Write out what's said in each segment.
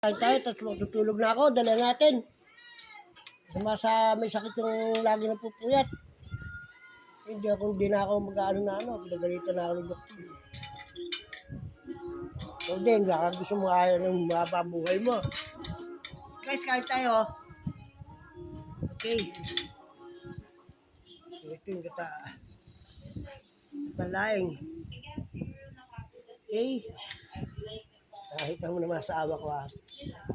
Kain tayo, tapos matutulog na ako, dala natin. May sakit yung lagi na pupuyat. Hindi na ako mag-ano na pinagalitan na ako ng doktor. So din, baka gusto mo ayaw ng mababuhay mo. Guys, kain tayo. Okay. Ito yung gata. Palaing. Okay. Nakita mo naman sa awa ko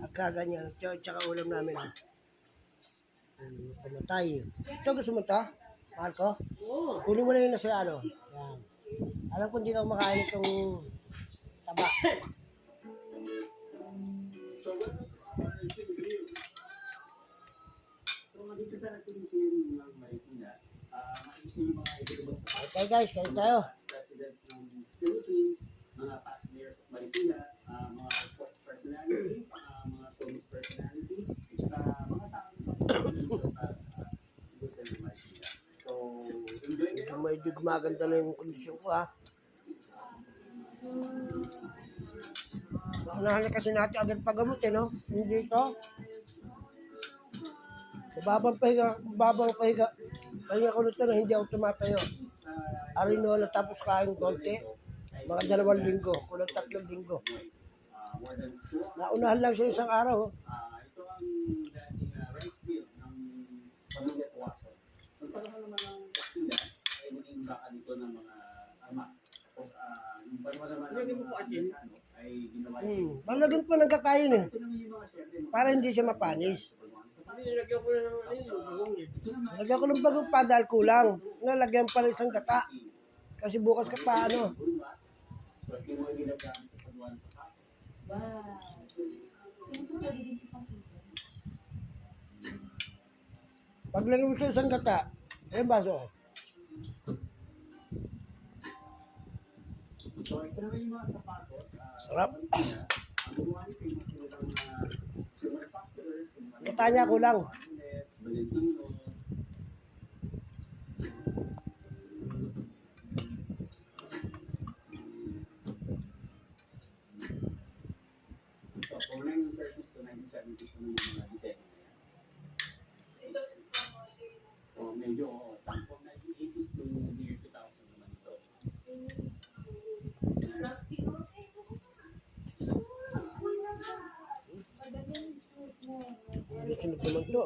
Pagkaganyan. Tsaka ulam namin Pamatay. Ito gusto mo ito? Mahal ko? Oo. Kunin mo na yun na sa ano. Yan. Alam ko hindi ka makain itong taba. Okay guys, kain tayo. Mga past mayors of Marikina, mga sports personalities, mga showbiz personalities, at mga tao sa gusto ng Marikina. So, enjoy nyo. Medyo gumaganda na yung kondisyon ko Naunahan na kasi natin agad pagamot no? Hindi ito. Babang pahiga. Pahinga ko nito na hindi ako tumatayo. Arinola tapos kain konti. Mga 2 linggo, kulang 3 linggo. Naunahan lang siya isang araw. Ito ang dating rice mill ng pamilya Tuwaso. Nagpalaki naman ng Kastila ay maging baka dito ng mga armas. Tapos yung palawa naman ay ginawa Malagyan pa ng kakain para hindi siya mapanis. Nilagyan ko na ng bagong Nilagyan ko ng bagong pa dahil kulang. Nalagyan pa ng isang gata. Kasi bukas ka pa So, hindi mo ginagamit sa pagwan sa kapo. Paglagay mo sa isang gata, baso. So, ito naman yung mga sapatos. Sarap. Ang gumawa nito yung tinatawag na silver factors. Gata niya kulang. Valentinos. So, from 1930s to 1970s na yung mga design na yan. So, medyo, from 1980s to the year 2000 naman ito. Sunod naman to.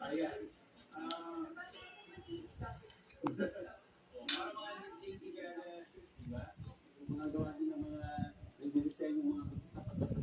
Ayan. Mga gawa din ng mga nag-design ng mga sapatos sa